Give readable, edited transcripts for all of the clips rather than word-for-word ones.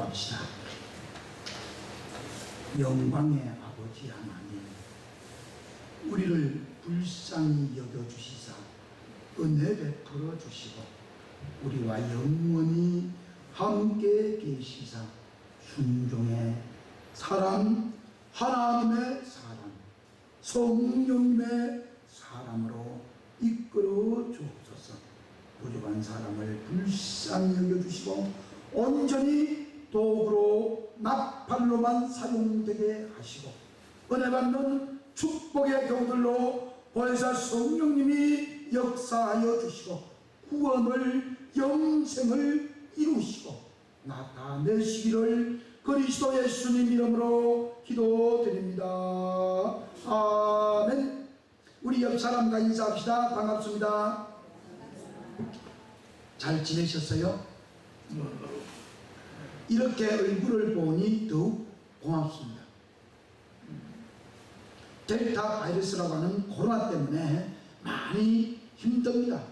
기도합시다. 영광의 아버지 하나님, 우리를 불쌍히 여겨주시사 은혜 베풀어 주시고 우리와 영원히 함께 계시사 순종의 사람, 하나님의 사람, 성령님의 사람으로 이끌어 주옵소서. 부족한 사람을 불쌍히 여겨주시고 온전히 도구로 나팔로만 사용되게 하시고 은혜 받는 축복의 경들로 보혜사 성령님이 역사하여 주시고 구원을 영생을 이루시고 나타내시기를 그리스도 예수님 이름으로 기도드립니다. 아멘. 우리 옆 사람과 인사합시다. 반갑습니다. 잘 지내셨어요? 이렇게 얼굴을 보니 더욱 고맙습니다. 델타 바이러스라고 하는 코로나 때문에 많이 힘듭니다.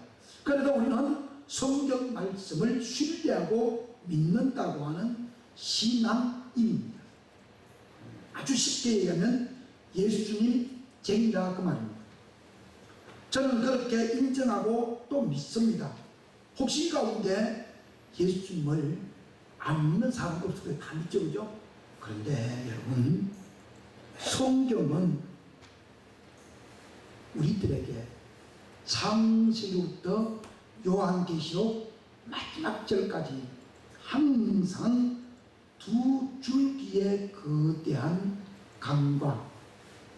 그래도 우리는 성경 말씀을 신뢰하고 믿는다고 하는 신앙인입니다. 아주 쉽게 얘기하면 예수님 쟁이라 그 말입니다. 저는 그렇게 인정하고 또 믿습니다. 혹시 이 가운데 예수님을 안 믿는 사람도 없을 거예요. 다 믿죠, 그죠? 그런데 여러분, 성경은 우리들에게 창세기부터 요한계시록 마지막 절까지 항상 두 줄기의 거대한 강과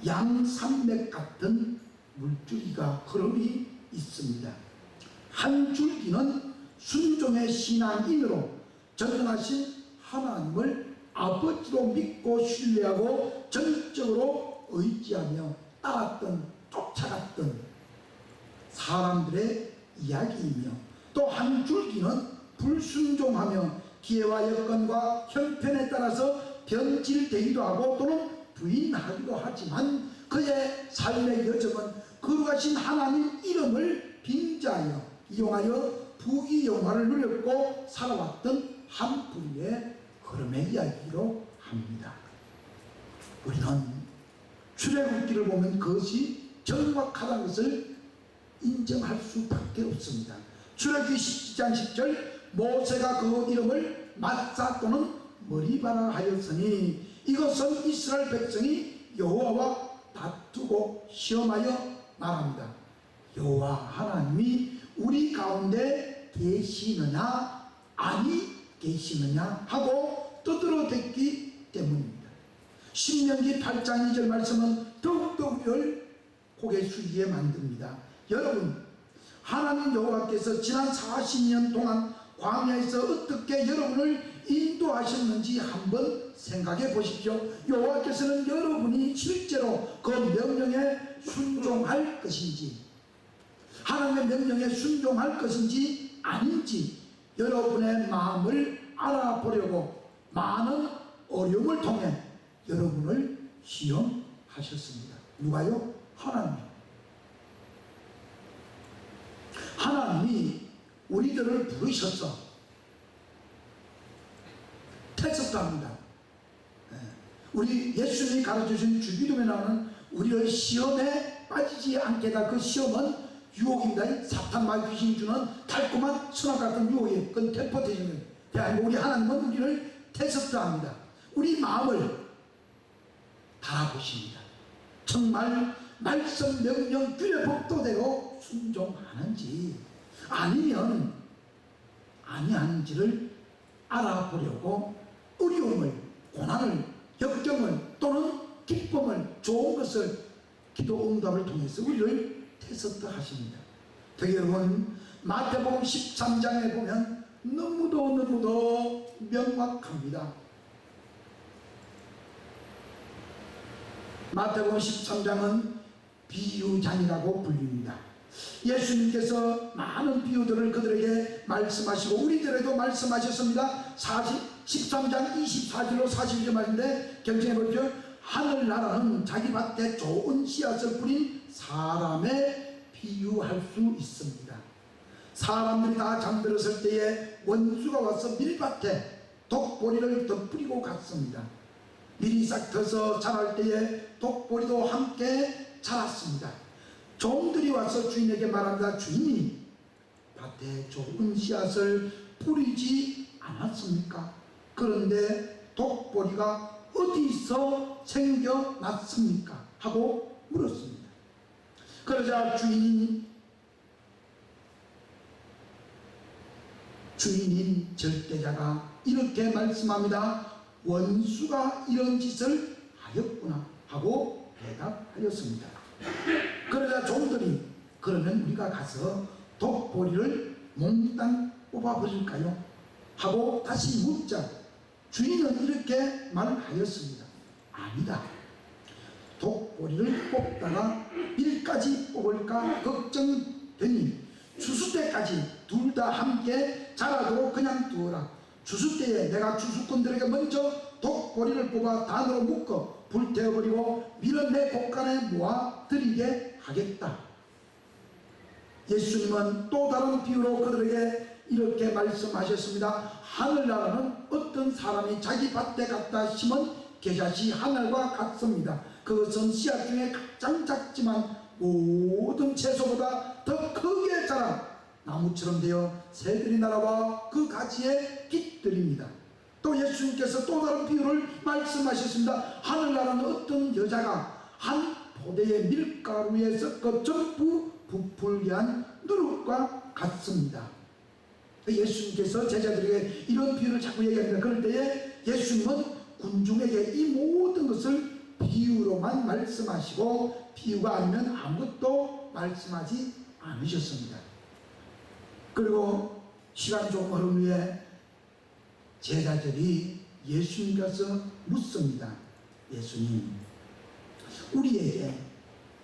양산맥 같은 물줄기가 흐름이 있습니다. 한 줄기는 순종의 신앙인으로 전능하신 하나님을 아버지로 믿고 신뢰하고 전적으로 의지하며 따랐던 쫓아갔던 사람들의 이야기이며 또 한 줄기는 불순종하며 기회와 여건과 형편에 따라서 변질되기도 하고 또는 부인하기도 하지만 그의 삶의 여정은 거룩하신 하나님 이름을 빙자하여 이용하여 부귀영화를 누렸고 살아왔던 한 분의 걸음의 이야기로 합니다. 우리는 출애굽기를 보면 그것이 정확하다는 것을 인정할 수밖에 없습니다. 출애굽기 17장 10절 모세가 그 이름을 마사 또는 머리바라 하였으니 이것은 이스라엘 백성이 여호와와 다투고 시험하여 말합니다. 여호와 하나님이 우리 가운데 계시느냐 아니 계시느냐 하고 떠들어댔기 때문입니다. 신명기 8장 2절 말씀은 더욱더 우리를 고개 숙이게 만듭니다. 여러분, 하나님 여호와께서 지난 40년 동안 광야에서 어떻게 여러분을 인도하셨는지 한번 생각해 보십시오. 여호와께서는 여러분이 실제로 그 명령에 순종할 것인지 하나님의 명령에 순종할 것인지 아닌지 여러분의 마음을 알아보려고 많은 어려움을 통해 여러분을 시험하셨습니다. 누가요? 하나님. 하나님이 우리들을 부르셔서 테스트합니다. 우리 예수님이 가르쳐주신 주기도에 나오는 우리를 시험에 빠지지 않게 다 그 시험은 유혹입니다. 사탄 마귀 귀신이 주는 달콤한 선악 같은 유혹이에요. 그건 템포테이션이에요. 아니고 우리 하나님은 우리를 테스트합니다. 우리 마음을 바라보십니다. 정말 말씀 명령 규례 법도대로 순종하는지 아니면 아니하는지를 알아보려고 어려움을, 고난을, 역경을 또는 기쁨을, 좋은 것을 기도 응답을 통해서 우리를 테스트 하십니다. 되게 여러분, 마태복음 13장에 보면 너무도 명확합니다. 마태복음 13장은 비유장이라고 불립니다. 예수님께서 많은 비유들을 그들에게 말씀하시고 우리들에도 말씀하셨습니다. 13장 24절로 41절 말인데 경청해 보십시오. 하늘나라는 자기 밭에 좋은 씨앗을 뿌린 사람에 비유할 수 있습니다. 사람들이 다 잠들었을 때에 원수가 와서 밀밭에 독보리를 덧뿌리고 갔습니다. 밀이 싹 터서 자랄 때에 독보리도 함께 자랐습니다. 종들이 와서 주인에게 말합니다. 주인이 밭에 좋은 씨앗을 뿌리지 않았습니까? 그런데 독보리가 어디서 생겨났습니까? 하고 물었습니다. 그러자 주인인 절대자가 이렇게 말씀합니다. 원수가 이런 짓을 하였구나 하고 대답하였습니다. 그러자 종들이 그러면 우리가 가서 독보리를 몽땅 뽑아버릴까요? 하고 다시 묻자 주인은 이렇게 말하였습니다. 아니다. 독보리를 뽑다가 밀까지 뽑을까 걱정되니 추수 때까지 둘 다 함께 자라도록 그냥 두어라. 추수 때에 내가 추수꾼들에게 먼저 독보리를 뽑아 단으로 묶어 불태워버리고 밀은 내 곳간에 모아 드리게 하겠다. 예수님은 또 다른 비유로 그들에게 이렇게 말씀하셨습니다. 하늘나라는 어떤 사람이 자기 밭에 갖다 심은 겨자씨 하늘과 같습니다. 그것은 씨앗 중에 가장 작지만 모든 채소보다 더 크게 자라 나무처럼 되어 새들이 날아와 그 가지에 깃들입니다. 또 예수님께서 또 다른 비유를 말씀하셨습니다. 하늘나라는 어떤 여자가 한 포대의 밀가루에 섞어 전부 부풀게 한 누룩과 같습니다. 예수님께서 제자들에게 이런 비유를 자꾸 얘기합니다. 그럴 때에 예수님은 군중에게 이 모든 것을 비유로만 말씀하시고 비유가 아니면 아무것도 말씀하지 않으셨습니다. 그리고 시간이 조금 흐른 후에 제자들이 예수님께서 묻습니다. 예수님, 우리에게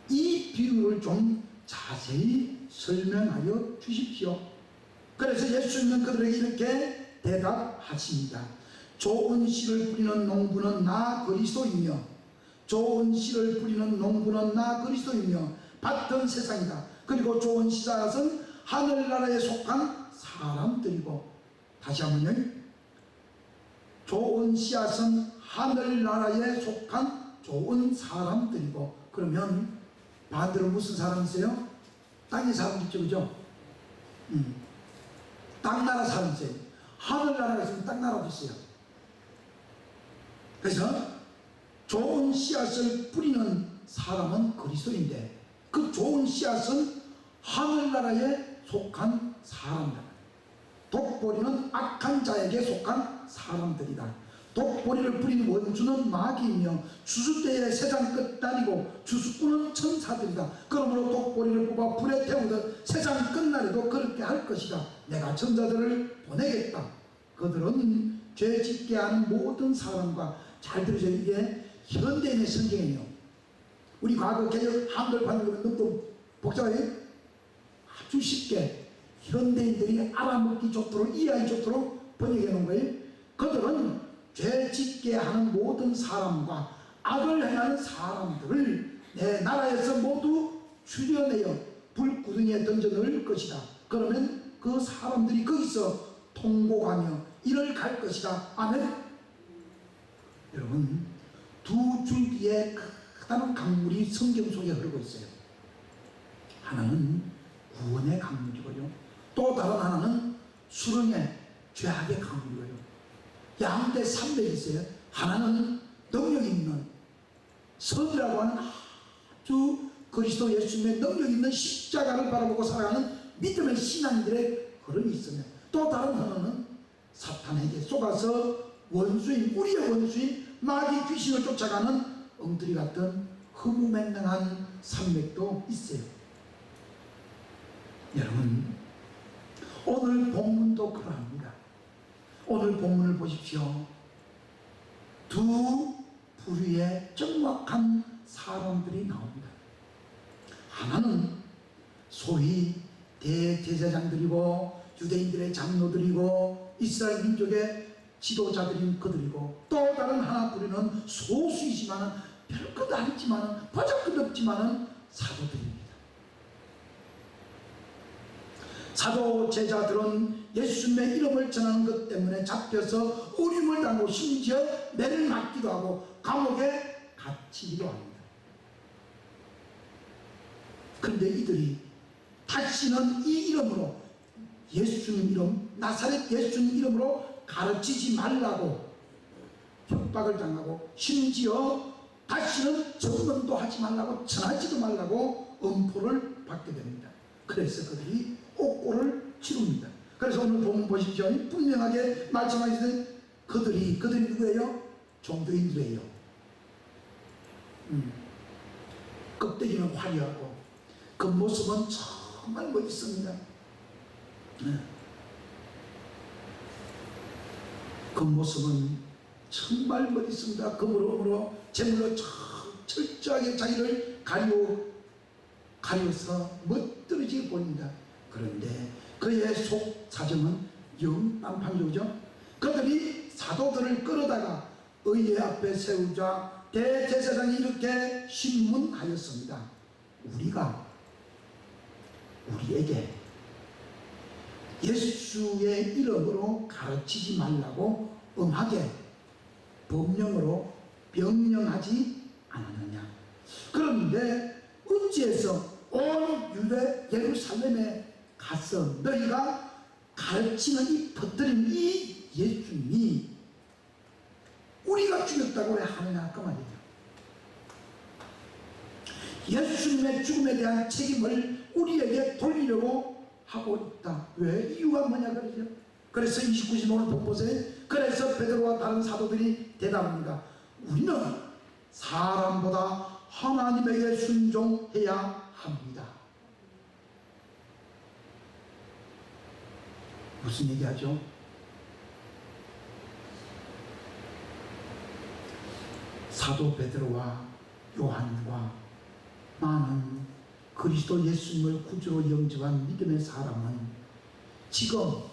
이 비유를 좀 자세히 설명하여 주십시오. 그래서 예수님은 그들에게 이렇게 대답하십니다. 좋은 씨를 뿌리는 농부는 나 그리스도이며 좋은 씨를 뿌리는 농부는 나 그리스도이며 밭은 세상이다. 그리고 좋은 씨앗은 하늘나라에 속한 사람들이고 다시 한번요. 좋은 씨앗은 하늘나라에 속한 좋은 사람들이고 그러면 반대로 무슨 사람이세요? 땅의 사람이죠, 그죠? 땅나라 사람이세요. 하늘나라가 있으면 땅나라도 있어요. 그래서 좋은 씨앗을 뿌리는 사람은 그리스도인데 그 좋은 씨앗은 하늘나라에 속한 사람들. 독보리는 악한 자에게 속한 사람들이다. 독보리를 뿌리는 원수는 마귀이며 추수 때에 세상 끝날이고 추수꾼은 천사들이다. 그러므로 독보리를 뽑아 불에 태우듯 세상 끝날에도 그렇게 할 것이다. 내가 천사들을 보내겠다. 그들은 죄 짓게 하는 모든 사람과 잘 들으세요. 이게 현대인의 성경이에요. 우리 과거 개혁 한글판 너무 복잡해요. 아주 쉽게 현대인들이 알아먹기 좋도록 이해하기 좋도록 번역해 놓은 거예요. 그들은 죄 짓게 하는 모든 사람과 악을 행하는 사람들을 내 나라에서 모두 추려내어 불구덩이에 던져 넣을 것이다. 그러면 그 사람들이 거기서 통곡하며 이를 갈 것이다. 아멘. 여러분, 두 줄기의 크다란 강물이 성경 속에 흐르고 있어요. 하나는 구원의 강물이고요. 또 다른 하나는 수렁의 죄악의 강물이고요. 양대 산맥이 있어요. 하나는 능력 있는 선이라고 하는 아주 그리스도 예수님의 능력 있는 십자가를 바라보고 살아가는 믿음의 신앙들의 흐름이 있으며 또 다른 하나는 사탄에게 속아서 원수인 우리의 원수인 마귀 귀신을 쫓아가는 엉터리 같은 허무맹랑한 산맥도 있어요. 여러분, 오늘 본문도 그러합니다. 오늘 본문을 보십시오. 두 부류의 정확한 사람들이 나옵니다. 하나는 소위 대제사장들이고 유대인들의 장로들이고 이스라엘 민족의 지도자들인 그들이고 또 다른 하나 부류는 소수이지만 별것 아니지만 보잘것 없지만 사도들입니다. 사도 제자들은 예수님의 이름을 전하는 것 때문에 잡혀서 어림을 당하고 심지어 매를 맞기도 하고 감옥에 갇히기도 합니다. 그런데 이들이 다시는 이 이름으로, 예수님 이름, 나사렛 예수님 이름으로 가르치지 말라고 협박을 당하고, 심지어 다시는 전문도 하지 말라고, 전하지도 말라고 엄포를 받게 됩니다. 그래서 그들이 옥고를 치릅니다. 그래서 오늘 본문 보십시오. 분명하게 말씀하시는 그들이 누구예요? 종교인들이에요. 껍데기는 화려하고 겉모습은 정말 멋있습니다. 겉모습은 정말 멋있습니다. 금으로 재물로 철저하게 자기를 가려서 멋들어지게 보입니다. 그런데 그의 속 사정은 영 빵빵이죠. 그들이 사도들을 끌어다가 의회 앞에 세우자 대제사장이 이렇게 신문하였습니다. 우리에게 예수의 이름으로 가르치지 말라고 엄하게 법령으로 명령하지 않았느냐. 그런데 어찌해서 온 유대 예루살렘에 가서 너희가 가르치는 이 퍼뜨린 이 예수님이 우리가 죽였다고 왜 하느냐 그 말이죠. 예수님의 죽음에 대한 책임을 우리에게 돌리려고 하고 있다. 왜? 이유가 뭐냐 그러죠. 그래서 29절 오늘 본 보세요. 그래서 베드로와 다른 사도들이 대답합니다. 우리는 사람보다 하나님에게 순종해야 합니다. 무슨 얘기하죠? 사도 베드로와 요한과 많은 그리스도 예수님을 구주로 영접한 믿음의 사람은 지금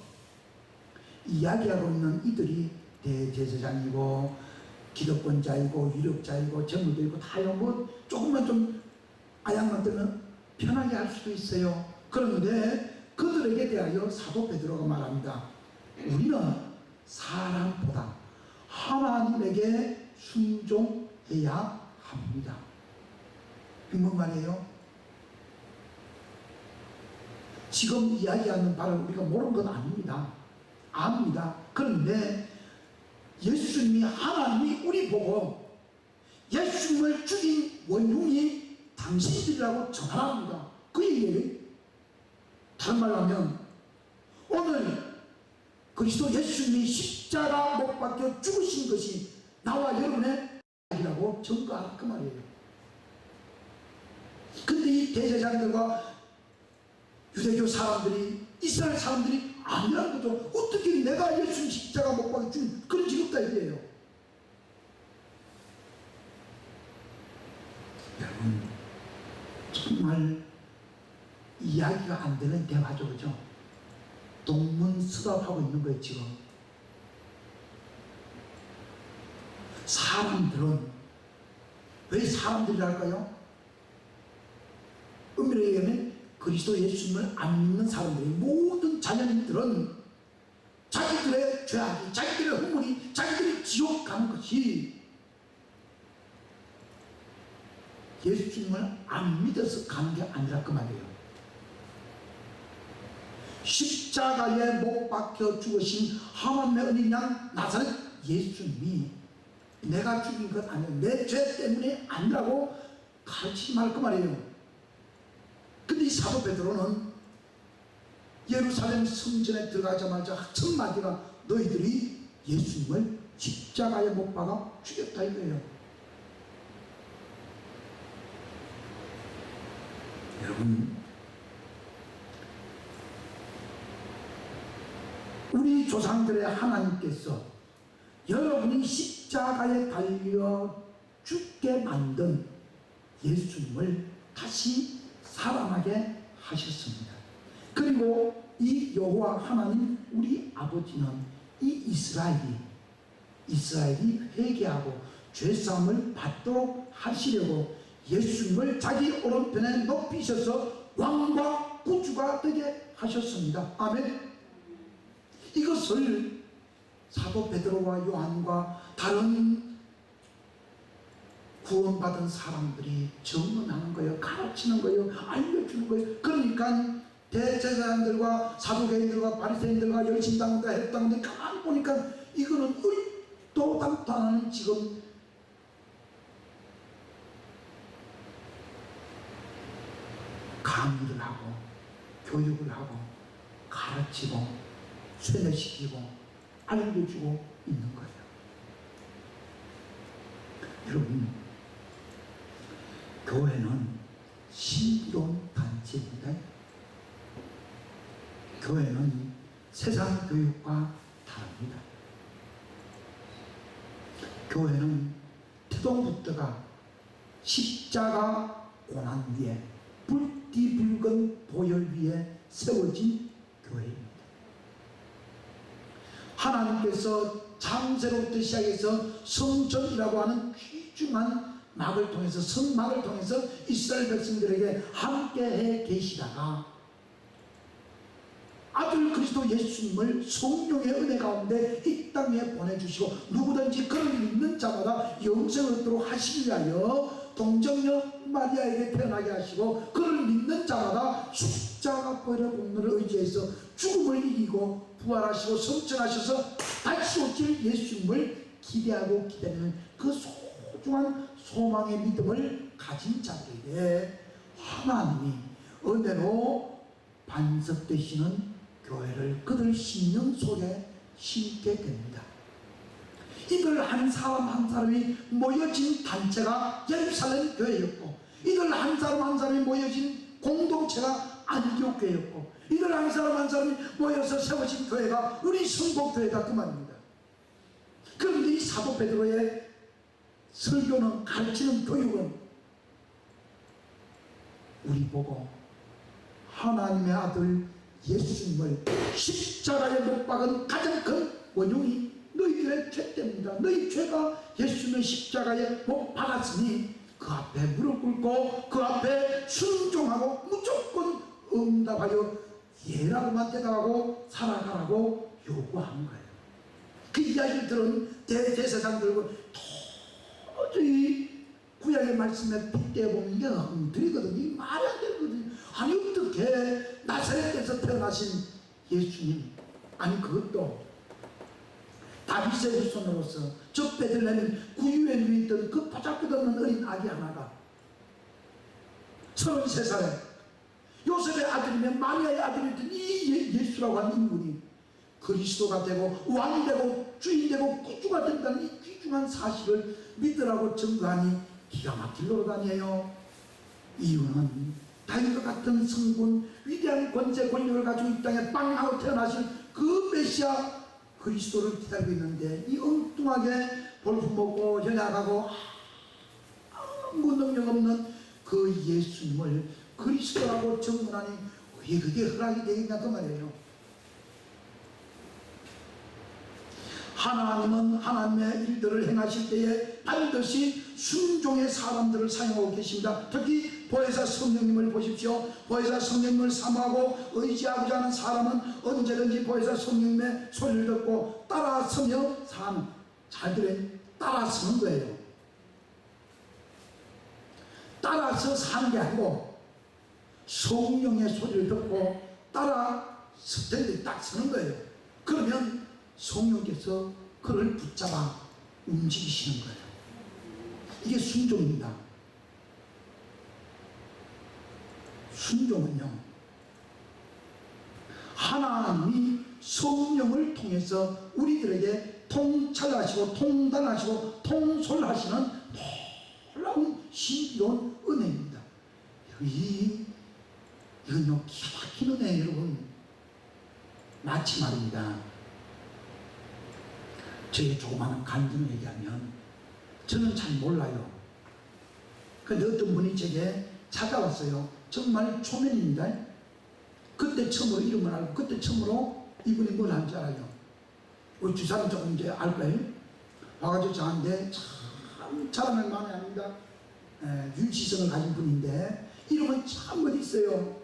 이야기하고 있는 이들이 대제사장이고 기득권자이고 유력자이고 재물들이고 다요 뭐 조금만 좀 아양만 들면 편하게 할 수도 있어요. 그런데 그들에게 대하여 사도 베드로가 말합니다. 우리는 사람보다 하나님에게 순종해야 합니다. 이게 뭔 말이에요? 지금 이야기하는 바를 우리가 모르는 건 아닙니다. 압니다. 그런데 예수님이, 하나님이 우리 보고 예수님을 죽인 원흉이 당신들이라고 전하랍니다. 그 얘기예요. 다른 말로 하면 오늘 그리스도 예수님이 십자가 못 박혀 죽으신 것이 나와 여러분의 이라고 증거하라 그 말이에요. 근데 이 대제사장들과 유대교 사람들이, 이스라엘 사람들이 아니라는 거죠. 어떻게 내가 예수님 십자가 못 박혀 죽은 그런 직업다 이게요. 여러분 정말 이야기가 안 되는 대화죠, 그죠? 동문서답하고 있는 거예요 지금. 사람들은 왜 사람들이랄까요? 엄밀히 얘기하면 그리스도 예수님을 안 믿는 사람들이, 모든 자녀들은 자기들의 죄악이, 자기들의 허물이, 자기들이 지옥 가는 것이 예수님을 안 믿어서 가는 게 아니라 그 말이에요. 십자가에 못 박혀 죽으신 하나님의 어린 양 나사렛 예수님이 내가 죽인 것 아니에요. 내 죄 때문에 아니라고 가르치지 말 그 말이에요. 근데 이 사도 베드로는 예루살렘 성전에 들어가자마자 첫 마디가 너희들이 예수님을 십자가에 못 박아 죽였다 이거예요. 여러분, 우리 조상들의 하나님께서 여러분이 십자가에 달려 죽게 만든 예수님을 다시 살아나게 하셨습니다. 그리고 이 여호와 하나님 우리 아버지는 이 이스라엘이 회개하고 죄사함을 받도록 하시려고 예수님을 자기 오른편에 높이셔서 왕과 구주가 되게 하셨습니다. 아멘. 이것을 사도 베드로와 요한과 다른 구원받은 사람들이 증언하는 거예요. 가르치는 거예요. 알려주는 거예요. 그러니까 대제사장들과 사두개인들과 바리새인들과 열심당과 헬당들 가만히 보니까 이거는 의도 담도 안 하는 지금 강의를 하고 교육을 하고 가르치고 세뇌시키고 알려주고 있는 거예요. 여러분, 교회는 신비로운 단체입니다. 교회는 세상 교육과 다릅니다. 교회는 태동부터가 십자가 고난 위에 불띠붉은 보혈 위에 세워진 교회입니다. 하나님께서 창세로부터 시작해서 성전이라고 하는 귀중한 막을 통해서 성막을 통해서 이스라엘 백성들에게 함께해 계시다가 아들 그리스도 예수님을 성령의 은혜 가운데 이 땅에 보내주시고 누구든지 그를 믿는 자마다 영생을 얻도록 하시기 위하여 동정녀 마리아에게 태어나게 하시고 그를 믿는 자마다 십자가 보혈의 공로를 의지해서 죽음을 이기고 부활하시고 성천하셔서 다시 오실 예수님을 기대하고 기다리는 그 소중한 소망의 믿음을 가진 자들에게 하나님이 은혜로 반석되시는 교회를 그들 심령 속에 심게 됩니다. 이들 한 사람 한 사람이 모여진 단체가 예루살렘 교회였고 이들 한 사람 한 사람이 모여진 공동체가 안디옥 교회였고 이들 한 사람 한 사람이 모여서 세워진 교회가 우리 성복교회다 그 말입니다. 그런데 이 사도 베드로의 설교는 가르치는 교육은 우리 보고 하나님의 아들 예수님을 십자가에 못 박은 가장 큰 원흉이 너희들의 죄 때문이다. 너희 죄가 예수님의 십자가에 못 박았으니 그 앞에 무릎 꿇고 그 앞에 순종하고 무조건 응답하여 예라고만 대답하고 살아가라고 요구하는 거예요. 그 이야기를 들은 대제사장들과 도저히 구약의 말씀에 빗대보면 이게 엉터리거든요. 말이 안 되거든요. 아니 어떻게 나사렛에서 태어나신 예수님, 아니 그것도 다윗의 후손으로서 저 베들레헴 구유에 누워있던 그 보잘것없는 어린 아기 하나가 33살에 요셉의 아들이면 마리아의 아들이었던 이 예수라고 하는 인물이 그리스도가 되고 왕이 되고 주인 되고 구주가 된다는 이 귀중한 사실을 믿으라고 증거하니 기가 막힐 노릇아니에요. 이유는 다윗과 같은 성분 위대한 권세 권력을 가지고 이 땅에 빵하고 태어나신 그 메시아 그리스도를 기다리고 있는데 이 엉뚱하게 볼품먹고 연약하고 아무 능력 없는 그 예수님을 그리스도라고 증언하니 왜 그게 허락이 되겠냐 그 말이에요. 하나님은 하나님의 일들을 행하실 때에 반드시 순종의 사람들을 사용하고 계십니다. 특히 보혜사 성령님을 보십시오. 보혜사 성령님을 사모하고 의지하고자 하는 사람은 언제든지 보혜사 성령님의 소리를 듣고 따라서며 사는, 잘 들어요. 따라서는 거예요. 따라서 사는 게 아니고 성령의 소리를 듣고 따라 스탠드에 딱 서는 거예요. 그러면 성령께서 그를 붙잡아 움직이시는 거예요. 이게 순종입니다. 순종은요, 하나님이 성령을 통해서 우리들에게 통찰하시고 통달하시고 통솔하시는 놀라운 신비로운 은혜입니다. 이건요 기가 막힌 은혜예요, 여러분. 마치 말입니다. 저의 조그마한 간증을 얘기하면 저는 잘 몰라요. 근데 어떤 분이 제게 찾아왔어요. 정말 초면입니다. 그때 처음으로 이름을 알고 그때 처음으로 이분이 뭘 한 줄 알아요. 우리 주사는 조금 이제 알 거예요. 와가지고 저한테 참 자랑을 많이 합니다. 윤시성을 가진 분인데 이름은 참 어디 있어요.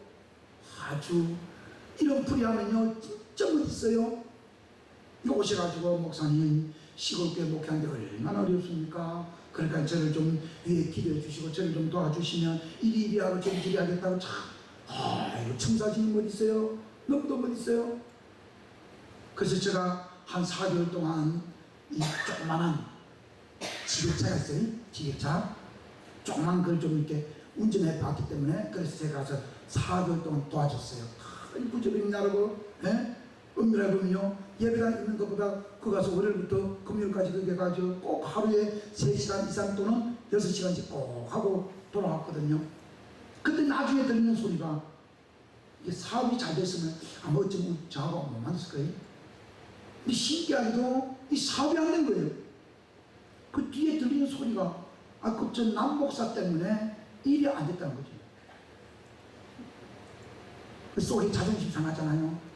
아주 이런 풀이하면요 진짜 멋있어요. 이거 오셔가지고 목사님 시골교회 목회하는데 얼마나 어렵습니까? 그러니까 저를 좀 위에 기도해 주시고 저를 좀 도와주시면 이리 하고 저리 하겠다고 참 이거 청사진이 멋있어요. 너무도 멋있어요. 그래서 제가 한 4개월 동안 이 조그만한 지게차가 있어요. 지게차 조그만 걸 좀 이렇게 운전해 봤기 때문에 그래서 제가 가서 4개월 동안 도와줬어요. 부지런히 나르고 은밀하게 보면요 예배당 있는 것보다 그 가서 월요일부터 금요일까지 그게 가지고 꼭 하루에 3시간 이상 또는 6시간씩 꼭 하고 돌아왔거든요. 근데 나중에 들리는 소리가 이게 사업이 잘 됐으면 아마 어쩌면 저하고 못 만났을 거예요. 근데 신기하게도 이 사업이 안 된 거예요. 그 뒤에 들리는 소리가 저 남목사 때문에 일이 안 됐다는 거죠. 그 속에 자존심 상하잖아요.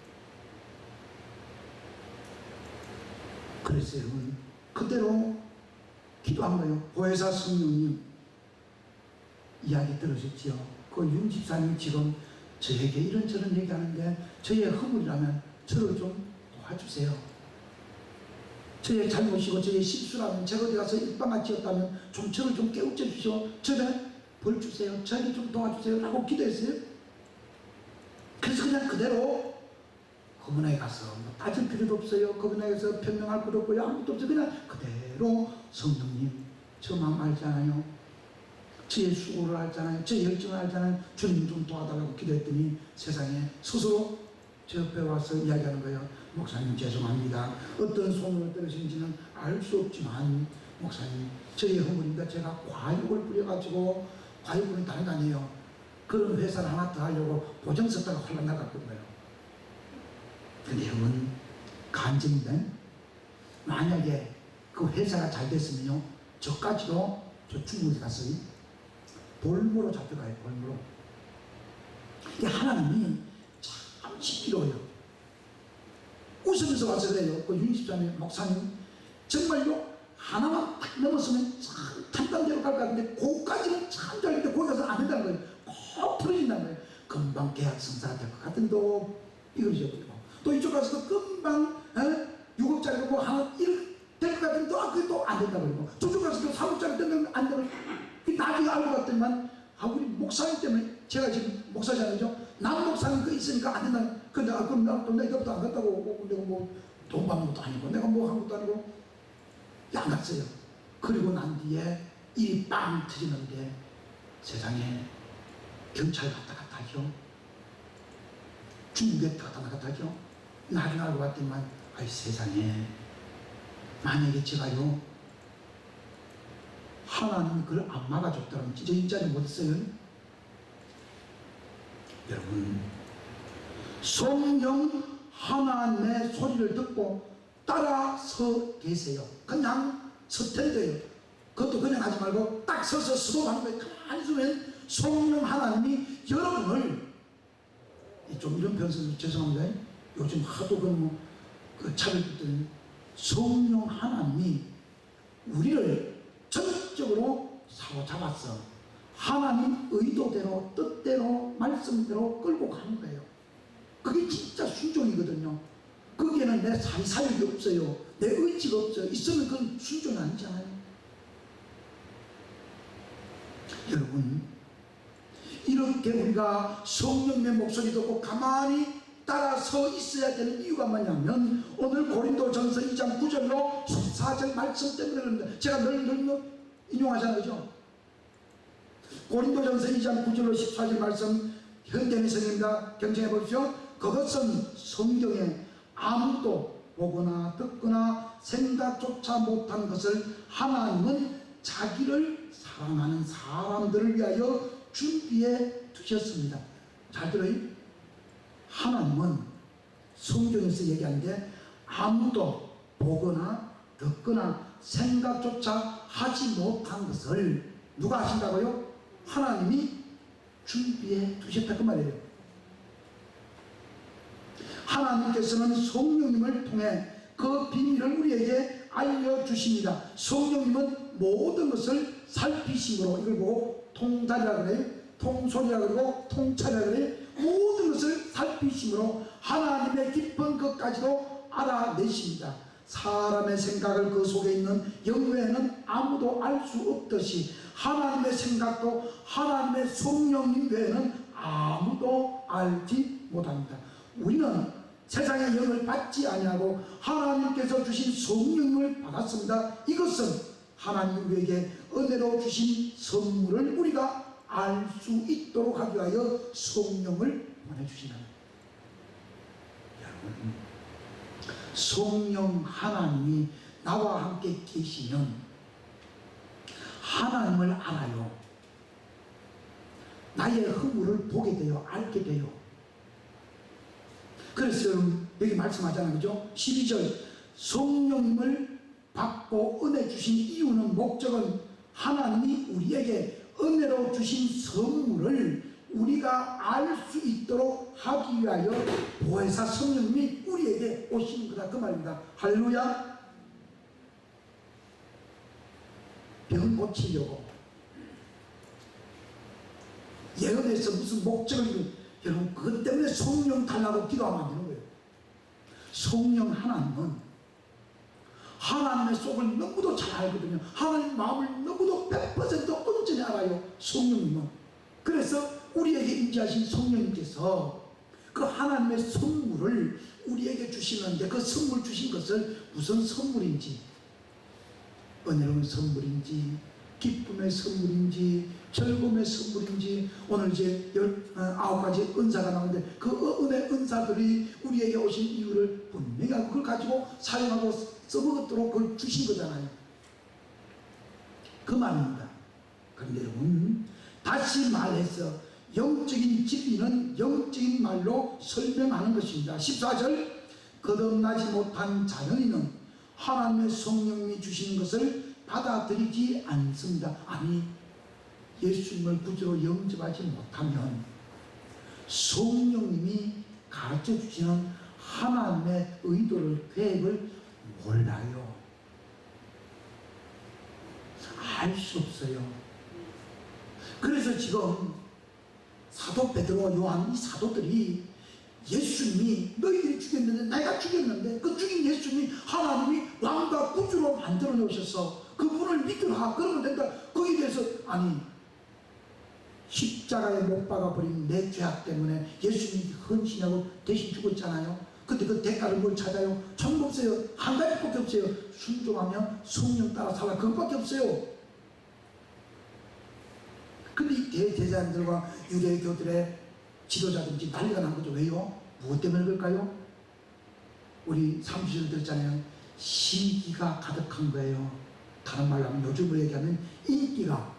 그래서 여러분 그대로 기도한 거예요. 보혜사 성령님 이야기 들으셨지요? 그 윤 집사님 지금 저에게 이런저런 얘기하는데 저의 허물이라면 저를 좀 도와주세요. 저의 잘못이고 저의 실수라면 제가 어디 가서 입방아 지었다면 좀 저를 좀 깨우쳐 주시오. 저를 벌 주세요. 저에게 좀 도와주세요. 라고 기도했어요. 그래서 그냥 그대로 그분에게 가서 뭐 따질 필요도 없어요. 그분에게서 변명할 것도 없고요. 아무것도 없어요. 그냥 그대로 성령님 저 마음 알잖아요. 저의 수고를 알잖아요. 저의 열정을 알잖아요. 주님 좀 도와달라고 기도했더니 세상에 스스로 제 옆에 와서 이야기하는 거예요. 목사님 죄송합니다. 어떤 소문을 들으신지는 알 수 없지만 목사님 저의 허물입니다. 제가 과욕을 부려가지고 과욕은 다른 거 아니에요. 그런 회사를 하나 더 하려고 보증 썼다가 혼란 나갔던 거예요. 근데 여러분 간증인데 만약에 그 회사가 잘 됐으면요 저까지도 저 중국에 갔어요. 볼모로 잡혀가요. 볼모로. 이게 하나님이 참 지키러요. 웃으면서 와서 그래요. 그 윤십자님 목사님 정말요 하나만 딱 넘었으면 참 탄탄대로 갈 것 같은데 그거까지는 참 잘했는데 거기 가서 안 된다는 거예요. 꼭 틀어진다는 거예요. 금방 계약 성사가 될 것 같은데 이거죠. 또 이쪽 가서도 금방 6억짜리가 뭐 하나 1억 될 것 같은데 그게 또 안 된다고 그러고 저쪽 가서도 3억짜리 되면 안 되고 나중에 알고 봤더니만 우리 목사님 때문에 제가 지금 목사잖아요. 남 목사님 그 있으니까 안 된다. 근데 그럼 나 이것도 안 갔다고 내가 뭐 돈 받는 것도 아니고 내가 뭐 한 것도 아니고 안 갔어요. 그리고 난 뒤에 일이 빵 터지는데 세상에 경찰 갔다 갔다 하죠. 중국에 갔다 갔다 하죠. 나중에 알고 봤더니만 세상에 만약에 제가요 하나님 그걸 안 막아줬다면 진짜 일자리 못했어요. 여러분 성령 하나님의 소리를 듣고 따라서 계세요. 그냥 서텐데요. 그것도 그냥 하지 말고 딱 서서 수도하는 거예요. 가만히 있으면 성령 하나님이 여러분을 좀 이런 표현 써서 죄송합니다. 요즘 하도 그 차별들은 성령 하나님이 우리를 전적으로 사로잡았어. 하나님 의도대로 뜻대로 말씀대로 끌고 가는 거예요. 그게 진짜 순종이거든요. 거기에는 내 사리사욕이 없어요. 내 의지가 없어요. 있으면 그건 순종이 아니잖아요. 여러분 이렇게 우리가 성령의 목소리 듣고 가만히 따라서 있어야 되는 이유가 뭐냐면 오늘 고린도전서 2장 9절로 14절 말씀 때문에 그럽니다. 제가 늘 인용하잖아요. 그죠? 고린도전서 2장 9절로 14절 말씀 현대미성입니다. 경청해 보십시오. 그것은 성경에 아무도 보거나 듣거나 생각조차 못한 것을 하나님은 자기를 사랑하는 사람들을 위하여 준비해 두셨습니다. 잘 들어요? 하나님은 성경에서 얘기하는데 아무도 보거나 듣거나 생각조차 하지 못한 것을 누가 하신다고요? 하나님이 준비해 두셨다 그 말이에요. 하나님께서는 성령님을 통해 그 비밀을 우리에게 알려주십니다. 성령님은 모든 것을 살피심으로 이걸 보고 통달이라 그래요. 통솔이라 그러고 통찰이라 그래요. 모든 것을 살피심으로 하나님의 깊은 것까지도 알아내십니다. 사람의 생각을 그 속에 있는 영 외에는 아무도 알 수 없듯이 하나님의 생각도 하나님의 성령님 외에는 아무도 알지 못합니다. 우리는 세상의 영을 받지 아니하고 하나님께서 주신 성령을 받았습니다. 이것은 하나님 우리에게 은혜로 주신 선물을 우리가 알 수 있도록 하기 위하여 성령을 보내주시는, 여러분, 성령 하나님이 나와 함께 계시면 하나님을 알아요. 나의 허물을 보게 돼요. 알게 돼요. 그래서 여기 말씀하잖아요. 그죠? 12절 성령님을 받고 은혜 주신 이유는, 목적은 하나님이 우리에게 은혜로 주신 선물을 우리가 알 수 있도록 하기 위하여 보혜사 성령님이 우리에게 오시는 거다, 그 말입니다. 할렐루야. 병 고치려고 예언에서 무슨 목적을, 여러분 그것 때문에 성령 달라고 기도하면 안 되는 거예요. 성령 하나님은 하나님의 속을 너무도 잘 알거든요. 하나님 마음을 너무도 100% 온전히 알아요, 성령님은. 그래서 우리에게 임재하신 성령님께서 그 하나님의 선물을 우리에게 주시는데, 그 선물 주신 것을 무슨 선물인지, 은혜로운 선물인지, 기쁨의 선물인지, 즐거움의 선물인지, 오늘 이제 19가지 은사가 나오는데 그 은혜 은사들이 우리에게 오신 이유를 분명히 알고 그걸 가지고 사용하고 써먹도록 그걸 주신 거잖아요. 그 말입니다. 그런데 여러분, 다시 말해서 영적인 진리는 영적인 말로 설명하는 것입니다. 14절, 거듭나지 못한 자녀는 하나님의 성령이 주시는 것을 받아들이지 않습니다. 아니, 예수님을 구주로 영접하지 못하면 성령님이 가르쳐 주시는 하나님의 의도를, 계획을 몰라요. 알 수 없어요. 그래서 지금 사도 베드로와 요한, 이 사도들이 예수님이 너희들이 죽였는데, 내가 죽였는데 그 죽인 예수님이 하나님이 왕과 구주로 만들어 놓으셔서 그분을 믿으라, 그러면 된다. 거기에 대해서, 아니, 십자가에 못 박아버린 내 죄악 때문에 예수님이 헌신하고 대신 죽었잖아요. 근데 그 대가를 뭘 찾아요? 전부 없어요. 한 가지밖에 없어요. 순종하면 성령 따라 살아, 그것밖에 없어요. 근데 이 대제사장들과 유대교들의 지도자든지 난리가 난 거죠. 왜요? 무엇 때문에 그럴까요? 우리 30절 들었잖아요. 시기가 가득한 거예요. 다른 말로 하면, 요즘으로 얘기하면 인기가,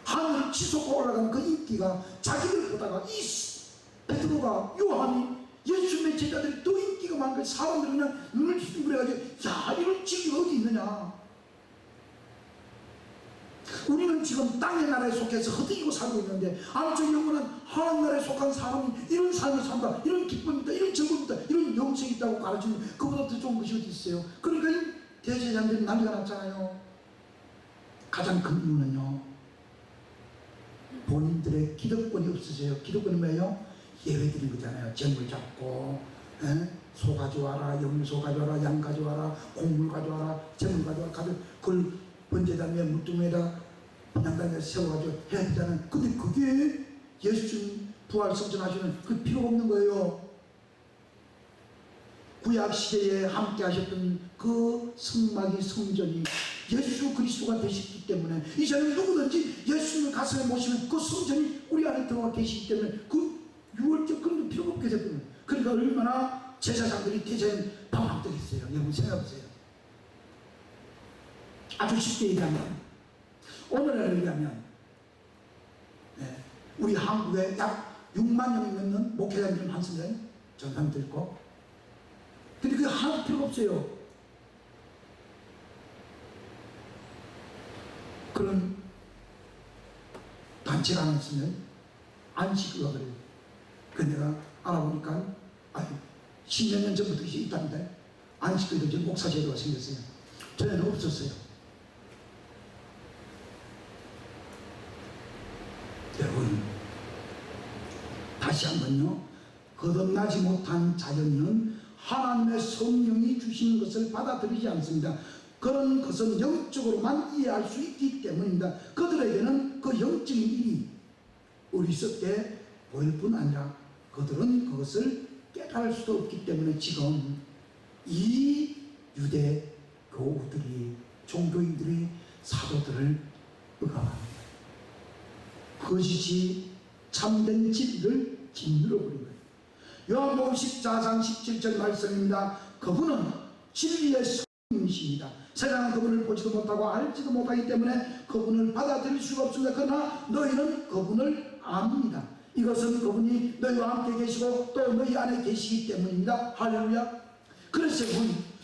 하늘을 치솟고 올라가는 그 인기가, 자기들 보다가 이 베드로가, 요한이, 예수님의 제자들이 더 인기가 많은 거예요. 사람들이 그냥 눈을 휘둥그려가지고, 야, 이런 직위가 어디 있느냐. 우리는 지금 땅의 나라에 속해서 허둥이고 살고 있는데, 아니, 저 영혼은 하나님 나라에 속한 사람이 이런 삶을 산다, 이런 기쁨이 있다, 이런 즐거움이 있다, 이런 영생이 있다고 가르치는 그보다 더 좋은 것이 어디 있어요? 그러니까 이 대제사장들이 난리가 났잖아요. 가장 큰 이유는요, 본인들의 기득권이 없으세요. 기득권이 뭐예요? 예외 드린 거잖아요. 재물 잡고, 소 가져와라, 염소 가져와라, 양 가져와라, 곡물 가져와라, 재물 가져와라, 그걸 번제단위에 물두멍에다 분향단위에 세워가지고 해야 되잖아요. 근데 그게 예수님 부활 성전하시는 그 필요가 없는 거예요. 구약 시대에 함께 하셨던 그 성막이, 성전이 예수 그리스도가 되셨기 때문에 이제는 누구든지 예수님을 가슴에 모시면 그 성전이 우리 안에 들어와 계시기 때문에 그 유월절 그런 게 필요가 없게 됐거든요. 그러니까 얼마나 제사장들이 대제사장 방황되겠어요. 여러분 생각해보세요. 아주 쉽게 얘기하면, 오늘날 얘기하면, 우리 한국에 약 6만 명이 넘는 목회자들이 많습니다. 전사님도 있고. 근데 그게 하나도 필요가 없어요. 그런 단체가 하나 있으면 안식구가 그래요. 그 내가 알아보니까, 십몇 년 전부터 있답니다. 안식구도 지금 목사제도가 생겼어요. 전에는 없었어요. 여러분, 다시 한번요. 거듭나지 못한 자연인은 하나님의 성령이 주시는 것을 받아들이지 않습니다. 그런 것은 영적으로만 이해할 수 있기 때문입니다. 그들에게는 그 영적인 일이 어리석게 보일 뿐 아니라 그들은 그것을 깨달을 수도 없기 때문에 지금 이 유대 교우들이, 종교인들이 사도들을 억압합니다. 거짓이 참된 진리를 짓눌러버린 거예요. 요한복음 14장 17절 말씀입니다. 그분은 진리의 성령이십니다. 세상은 그분을 보지도 못하고 알지도 못하기 때문에 그분을 받아들일 수가 없습니다. 그러나 너희는 그분을 압니다. 이것은 그분이 너희와 함께 계시고 또 너희 안에 계시기 때문입니다. 할렐루야. 그래서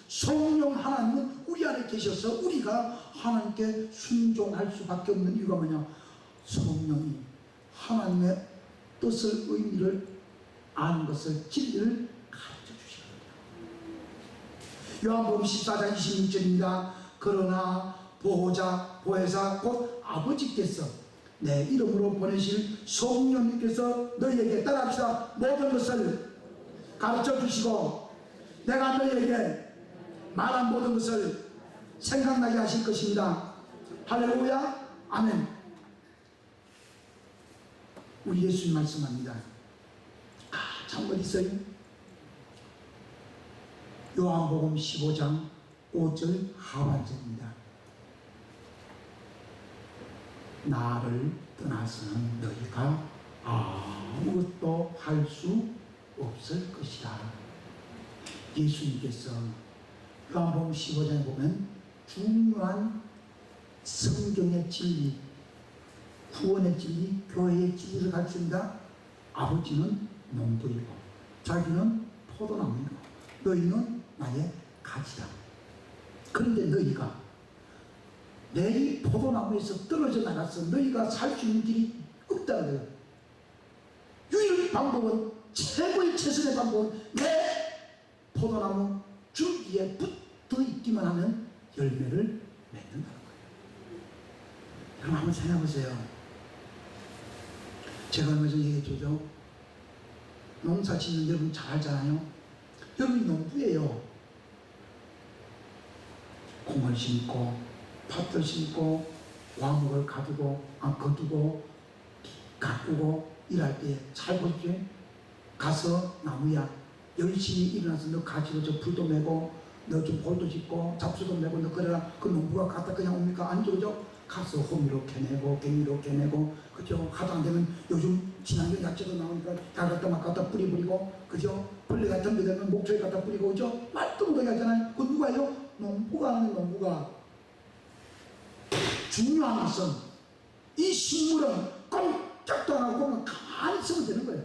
성령 하나님은 우리 안에 계셔서 우리가 하나님께 순종할 수밖에 없는 이유가 뭐냐? 성령이 하나님의 뜻을, 의미를 아는 것을, 진리를 가르쳐 주시거든요. 요한복음 14장 26절입니다. 그러나 보호자, 보혜사 곧 아버지께서 내 이름으로 보내실 성령님께서 너희에게, 따라합시다, 모든 것을 가르쳐 주시고 내가 너희에게 말한 모든 것을 생각나게 하실 것입니다. 할렐루야. 아멘. 우리 예수님 말씀합니다. 참고 있어요. 요한복음 15장 5절 하반절입니다. 나를 떠나서는 너희가 아무것도 할 수 없을 것이다. 예수님께서 요한복음 15장에 보면 중요한 성경의 진리, 구원의 진리, 교회의 진리를 가르칩니다. 아버지는 농부이고 자기는 포도나무이고 너희는 나의 가지다. 그런데 너희가 내 이 포도나무에서 떨어져 나가서 너희가 살 수 있는 길이 없다는 거예요. 유일한 방법은, 최고의 최선의 방법은 내 포도나무 줄기에 붙어 있기만 하면 열매를 맺는다는 거예요. 그럼 한번 생각해 보세요. 제가 얼마 전에 얘기했죠. 농사 짓는 여러분 잘 알잖아요. 여러분이 농부예요. 콩을 심고 팥을 심고 과목을 거두고 가꾸고 일할 때 잘 보십시오. 가서 나무야 열심히 일어나서 너 가지로 저 불도 메고 너 좀 볼도 짓고 잡수도 메고 너 그래라. 그 농부가 갖다 그냥 옵니까? 아니죠. 그죠? 가서 호미로 캐내고 갱이로 캐내고, 그죠? 하도 안 되면 요즘 친환경 야채도 나오니까 다 갖다 막 갖다 뿌리고, 그죠? 벌레 같은 데 되면 목초에 갖다 뿌리고, 그죠? 말도 못하게 하잖아요. 그 누가요? 농부가 하는 농부가. 중요한 것은 이 식물은 꼼짝도 안 하고 가만히 있으면 되는 거예요.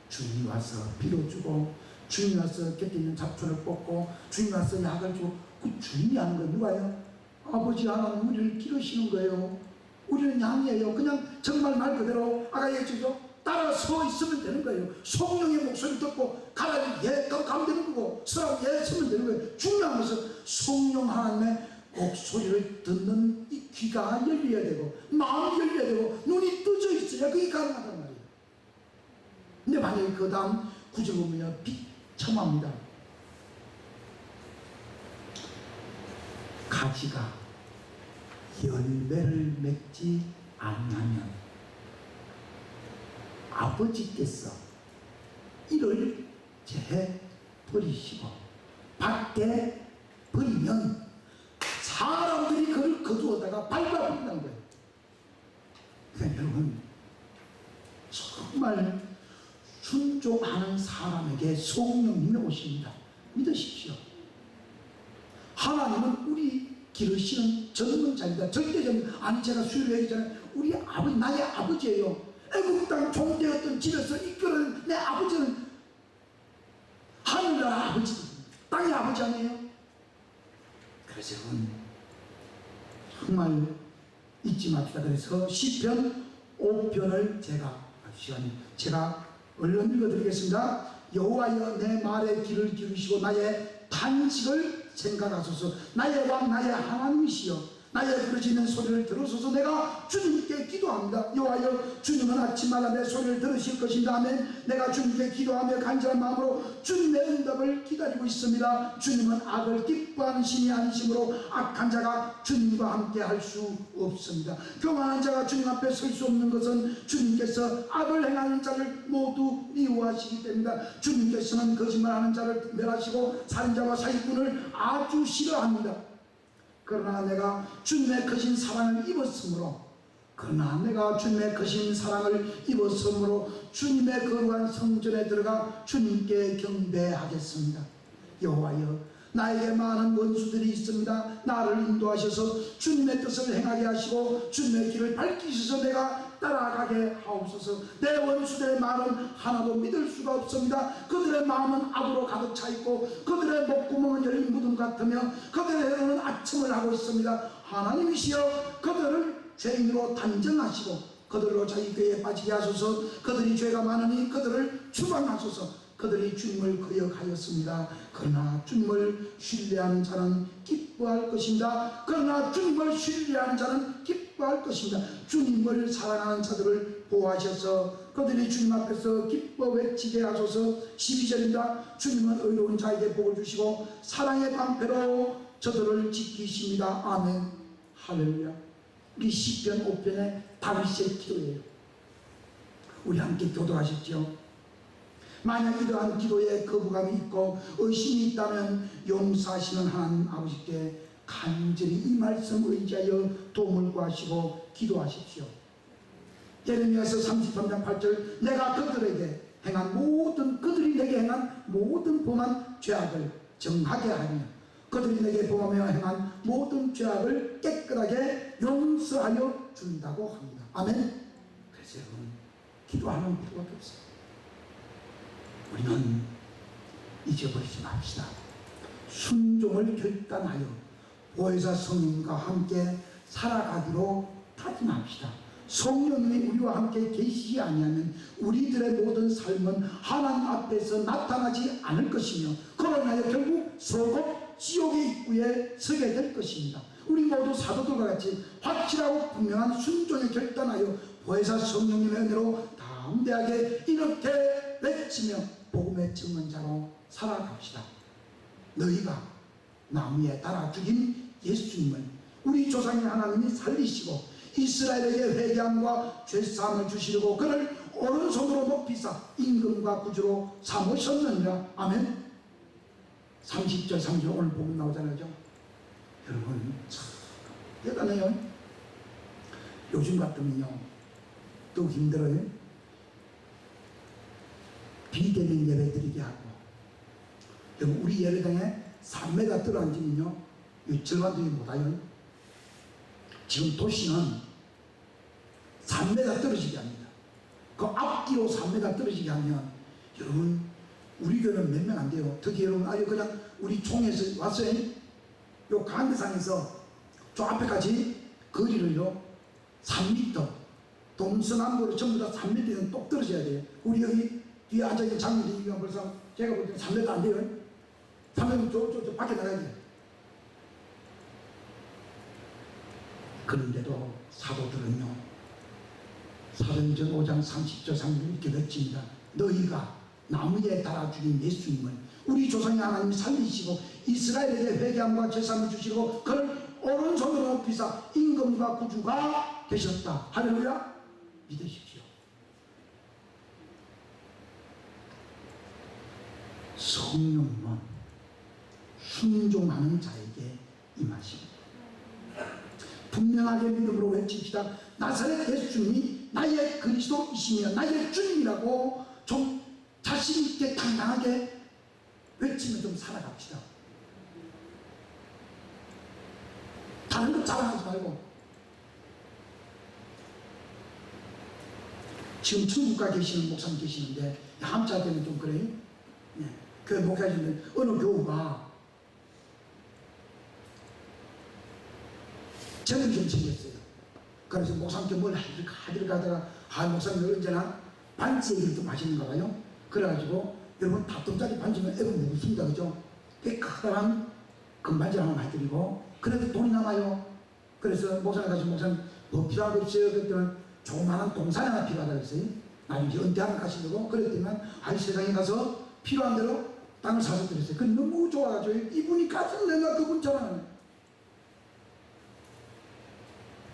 주인이 와서 비료 주고, 주인이 와서 곁에 있는 잡초를 뽑고, 주인이 와서 약을 주고, 그 주인이 하는 거 누가요? 아버지 하나님 우리를 기르시는 거예요. 우리는 양이에요. 그냥 정말 말 그대로 아까 얘기했죠. 따라 서 있으면 되는 거예요. 성령의 목소리 듣고 가라니 예 가면 되는 거고, 서라고 예 서면 되는 거예요. 중요한 것은 성령 하나님의 목소리를 듣는 이 귀가 열려야 되고, 마음이 열려야 되고, 눈이 떠져 있어야 그게 가능하단 말이에요. 근데 만약에 그 다음 구절 보면 비참합니다. 가지가 열매를 맺지 않으면 아버지께서 이를 제해 버리시고 밖에 버리면 사람들이 그를 거두어다가 밟아버린다는 거예요. 그러니까 여러분, 정말 순종하는 사람에게 성령님이 오십니다. 믿으십시오. 하나님은 우리 기르시는 전문자입니다. 절대적인, 아니 제가 수요일에 얘기했잖아요. 우리 아버지, 나의 아버지예요. 애국 땅 종되었던 집에서 이끌어낸 내 아버지는 하늘나라 아버지, 땅의 아버지 아니에요? 그래서 여러분 정말 잊지 맙시다. 그래서 시편 5편을 제가 얼른 읽어드리겠습니다. 여호와여 내 말에 귀를 기울이시고 나의 탄식을 생각하소서. 나의 왕 나의 하나님이시여 나의 부르짖는 소리를 들으소서. 내가 주님께 기도합니다. 여호와여, 주님은 아침마다 내 소리를 들으실 것입니다. 아멘. 내가 주님께 기도하며 간절한 마음으로 주님의 응답을 기다리고 있습니다. 주님은 악을 기뻐하는 신이 아니시므로 악한 자가 주님과 함께 할 수 없습니다. 교만한 자가 주님 앞에 설 수 없는 것은 주님께서 악을 행하는 자를 모두 미워하시기 때문입니다. 주님께서는 거짓말하는 자를 멸하시고 살인자와 사기꾼을 아주 싫어합니다. 그러나 내가 주님의 크신 사랑을 입었으므로 주님의 거룩한 성전에 들어가 주님께 경배하겠습니다. 여호와여, 나에게 많은 원수들이 있습니다. 나를 인도하셔서 주님의 뜻을 행하게 하시고 주님의 길을 밝히셔서 내가 따라가게 하옵소서. 내 원수들의 말은 하나도 믿을 수가 없습니다. 그들의 마음은 악으로 가득 차 있고 그들의 목구멍은 열린 무덤 같으며 그들의 혀는 아첨을 하고 있습니다. 하나님이시여, 그들을 죄인으로 단정하시고 그들로 자기 꾀에 빠지게 하소서. 그들이 죄가 많으니 그들을 추방하소서. 그들이 주님을 거역하였습니다. 그러나 주님을 신뢰하는 자는 기뻐할 것입니다. 주님을 사랑하는 자들을 보호하셔서 그들이 주님 앞에서 기뻐 외치게 하소서. 12절입니다. 주님은 의로운 자에게 복을 주시고 사랑의 방패로 저들을 지키십니다. 아멘. 할렐루야. 우리 시편 5편의 다윗의 기도예요. 우리 함께 교도하십시오. 만약 이러한 기도에 거부감이 있고 의심이 있다면 용서하시는 하나님 아버지께 간절히 이 말씀 의지하여 도움을 구하시고 기도하십시오. 예레미야서 33장 8절, 내가 그들이 내게 행한 모든 범한 죄악을 정하게 하며 그들이 내게 범하며 행한 모든 죄악을 깨끗하게 용서하여 준다고 합니다. 아멘. 그래서 여러분, 기도하는 것밖에 없어요. 우리는 잊어버리지 맙시다. 순종을 결단하여 보혜사 성령과 함께 살아가기로 다짐합시다. 성령님이 우리와 함께 계시지 아니하면 우리들의 모든 삶은 하나님 앞에서 나타나지 않을 것이며 그로 인하여 결국 서곡 지옥의 입구에 서게 될 것입니다. 우리 모두 사도들과 같이 확실하고 분명한 순종에 결단하여 보혜사 성령님의 은혜로 담대하게 이렇게 외치며 복음의 증언자로 살아갑시다. 너희가 나무에 달아 죽인 예수님을 우리 조상의 하나님이 살리시고 이스라엘에게 회개함과 죄사함을 주시려고 그를 오른손으로 높이사 임금과 구주로 삼으셨느니라. 아멘. 30절 30절 오늘 복음 나오잖아요. 여러분 참 대단해요. 요즘 같으면요 또 힘들어요. 비대면 예배 드리게 하고, 여러분 우리 예배당에 3m 떨어지면요 절반도 못와요. 지금 도시는 3m 떨어지게 합니다. 그 앞뒤로 3m 떨어지게 하면 여러분 우리 교회는 몇 명 안 돼요. 특히 여러분 그냥 우리 총에서 왔어요. 요 강대상에서 저 앞에까지 거리를요 3m 동서남북으로 전부 다 3m는 똑 떨어져야 돼요. 우리 여기 뒤에 앉아있는 장로님이 벌써 제가 볼 때는 3m 안 돼요. 3m 저 밖에 나가야 돼요. 그런데도 사도들은요 사도행전 5장 30절 30절 이렇게 외칩니다. 너희가 나무에 달아 죽인 예수님을 우리 조상의 하나님이 살리시고 이스라엘에게 회개함과 죄사함을 주시고 그를 오른손으로 높이사 임금과 구주가 되셨다. 할렐루야. 믿으십시오. 성령은 순종하는 자에게 임하십니다. 분명하게 믿음으로 외칩시다. 나사렛 예수님이 나의 그리스도이시며 나의 주님이라고 좀 자신있게 당당하게 외치며 좀 살아갑시다. 다른 것 자랑하지 말고. 지금 중국가 계시는 목사님 계시는데 함자 때는 좀 그래요. 네. 그 목사님들 어느 교우가 저는 좀 생겼어요. 그래서 목사님께 뭘 하기를 가다가 목사님 언제나 반지 얘기를 좀 하시는가 봐요. 그래가지고 여러분 다통짜리 반지면 애분 무섭습니다. 그죠? 꽤 커다란 금반지 하나 해드리고 그래도 돈이 남아요. 그래서 목사님 가서 목사님 뭐 필요한 거 없어요? 그랬더니 조그마한 동산 하나 필요하다고 했어요. 나중에 이제 은퇴하면 가시려고 그랬더니만 아이 세상에 가서 필요한 대로 땅을 사서 드렸어요. 그 너무 좋아가지고 이분이 가서 내가 그분 자랑하네.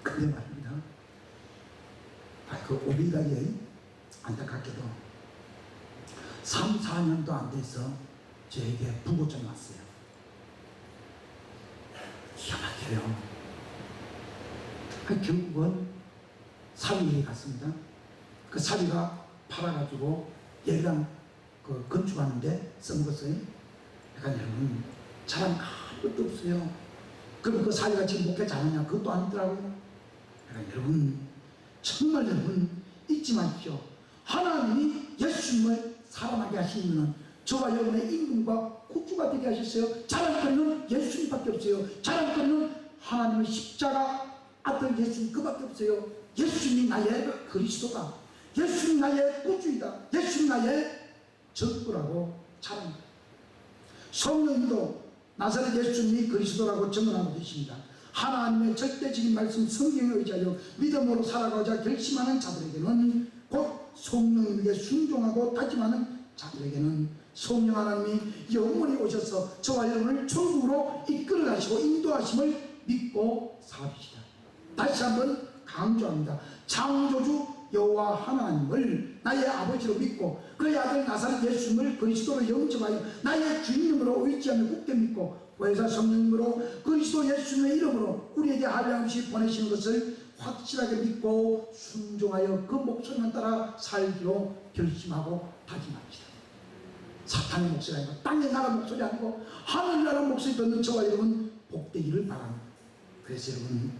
근데 말입니다. 그 오비가에 안타깝게도 3, 4년도 안 돼서 저에게 부고점이 왔어요. 기가 막혀요. 결국은 사위에 갔습니다. 그 사위가 팔아가지고 얘랑 그 건축하는데 써먹었어요. 그러니까 여러분 자랑 아무것도 없어요. 그럼 그 사위가 지금 목회 잘하냐? 그것도 아니더라고요. 그러니까 여러분 정말 여러분 잊지 마십시오. 하나님이 예수님을 살아나게 하신 분은 저와 여러분의 임금과 구주가 되게 하셨어요. 자랑거리는 예수님밖에 없어요. 자랑거리는 하나님의 십자가 아들 예수님 그밖에 없어요. 예수님이 나의 그리스도다. 예수님 나의 구주이다. 예수님 나의 전부라고 자랑합니다. 성령님도 나사렛 예수님이 그리스도라고 증언하고 계십니다. 하나님의 절대적인 말씀 성경에 의지하여 믿음으로 살아가고자 결심하는 자들에게는 곧 성령님에게 순종하고 다짐하는 자들에게는 성령 하나님이 영원히 오셔서 저와 여러분을 천국으로 이끌어 가시고 인도하심을 믿고 살아주시다. 다시 한번 강조합니다. 창조주 여호와 하나님을 나의 아버지로 믿고 그의 아들 나사렛 예수님을 그리스도로 영접하여 나의 주님으로 의지하며 굳게 믿고 보혜사 성령님으로 그리스도 예수님의 이름으로 우리에게 한량없이 보내시는 것을 확실하게 믿고 순종하여 그 목소리만 따라 살기로 결심하고 다짐합시다. 사탄의 목소리 아니고 땅의 나라 목소리 아니고 하늘나라 목소리 듣는 저와 여러분 복되기를 바랍니다. 그래서 여러분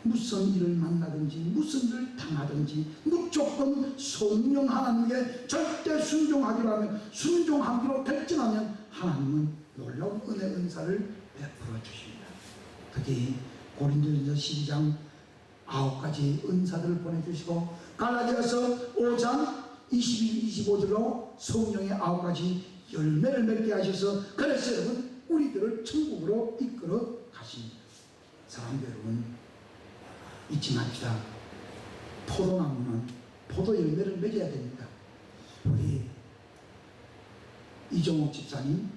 무슨 일을 만나든지 무슨 일을 당하든지 무조건 성령 하나님께 절대 순종하기로 하면 순종하기로 결정하면 하나님은 놀라운 은혜 은사를 베풀어 주십니다. 특히 고린도전서 12장 9가지 은사들을 보내주시고 갈라디아서 5장 22, 25절로 성령의 9가지 열매를 맺게 하셔서 그래서 여러분 우리들을 천국으로 이끌어 가십니다. 사랑하는 여러분 잊지 맙시다. 포도나무는 포도 열매를 맺어야 됩니다. 우리 이종옥 집사님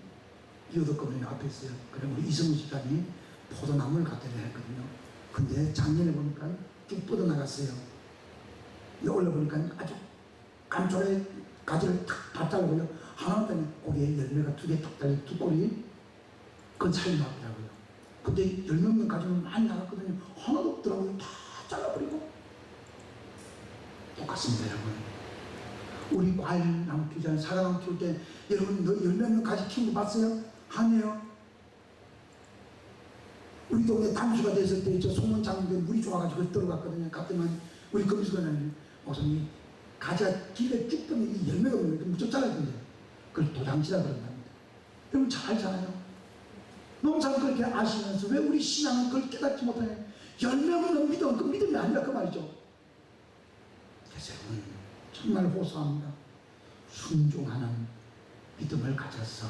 이호덕거문에 앞에 있어요. 그럼 우리 이성우 집사님이 포도나무를 갖다 대야 했거든요. 근데 작년에 보니까 쭉 뻗어나갔어요. 올라보니까 아주 깐초에 가지를 탁 달라고요. 하나 때문에 거기에 열매가 2개 탁 달린 두 꼬리 그건 살려놨더라고요. 근데 열매 없는 가지는 많이 나갔거든요. 하나도 없더라고요. 다 잘라버리고. 똑같습니다 여러분. 우리 과일 나무 키우잖아요. 사과나무 키울 때 여러분 열매 없는 가지 키우는 거 봤어요? 아니에요. 우리 동네 담수가 됐을 때 저 소문 장인데 물이 좋아가지고 들어갔거든요. 갔더니 우리 금수관장님 목사님 가지가 길에 쭉 뻗는 열매가 없는 거 무척 잘라야 그걸 도장지라 그런답니다. 여러분 잘 알잖아요. 농사는 그렇게 아시면서 왜 우리 신앙은 그걸 깨닫지 못하냐. 열매 없는 믿음, 그 믿음이 아니라 그 말이죠. 그래서 여러분 정말 호소합니다. 순종하는 믿음을 가져서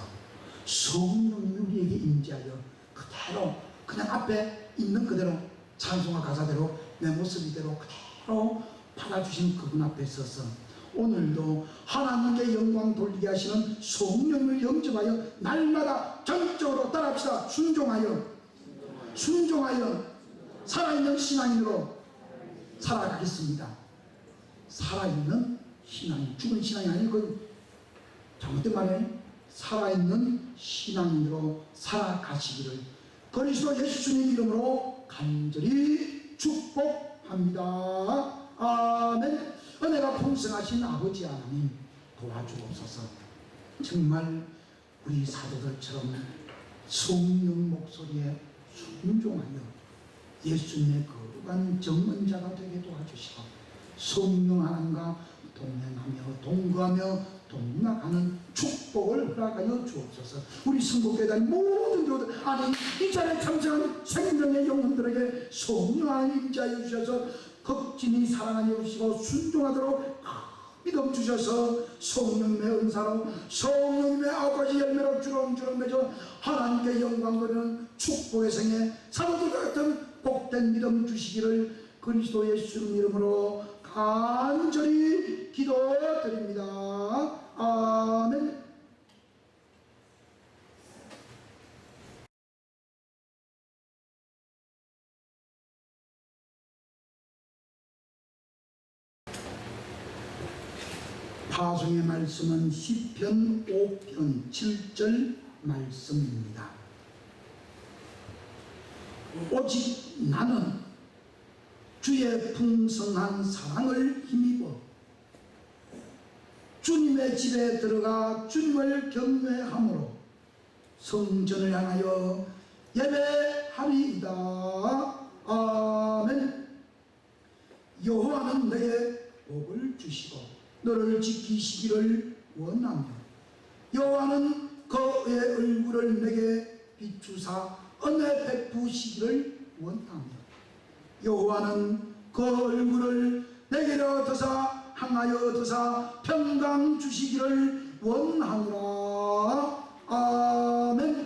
성령님이 우리에게 임재하여 그대로 그냥 앞에 있는 그대로 찬송가 가사대로 내 모습 이대로 그대로 받아주신 그분 앞에 서서 오늘도 하나님께 영광 돌리게 하시는 성령을 영접하여 날마다 전적으로 따라합시다. 순종하여 살아있는 신앙인으로 살아가겠습니다. 살아있는 신앙인, 죽은 신앙이 아니고 그건 잘못된 말이에요. 살아있는 신앙인으로 살아가시기를 그리스도 예수님 이름으로 간절히 축복합니다. 아멘. 은혜가 풍성하신 아버지 하나님 도와주옵소서. 정말 우리 사도들처럼 성령 목소리에 순종하여 예수님의 거룩한 정언자가 되게 도와주시고 성령 하나님과 동행하며 동거하며 동락하는 축복을 허락하여 주옵소서. 우리 선곡교회단 모든 교회들 아니 이 자리에 참석한 생명의 영혼들에게 성령 하나님 임재하여 주셔서 극진히 사랑하여 주시고 순종하도록 믿음 주셔서 성령님의 은사로 성령님의 9가지 열매로 주렁주렁 맺어 하나님께 영광 돌리는 축복의 생애 사도들 같은 복된 믿음 주시기를 그리스도 예수 이름으로 간절히 기도드립니다. 아멘. 파송의 말씀은 시편 5편 7절 말씀입니다. 오직 나는 주의 풍성한 사랑을 힘입어 주님의 집에 들어가 주님을 경외함으로 성전을 향하여 예배하리이다. 아멘. 여호와는 내게 복을 주시고 너를 지키시기를 원하며 여호와는 그의 얼굴을 내게 비추사 은혜 베푸시기를 원하며 여호와는 그 얼굴을 내게로 드사 향하여 드사 평강 주시기를 원하노라. 아멘.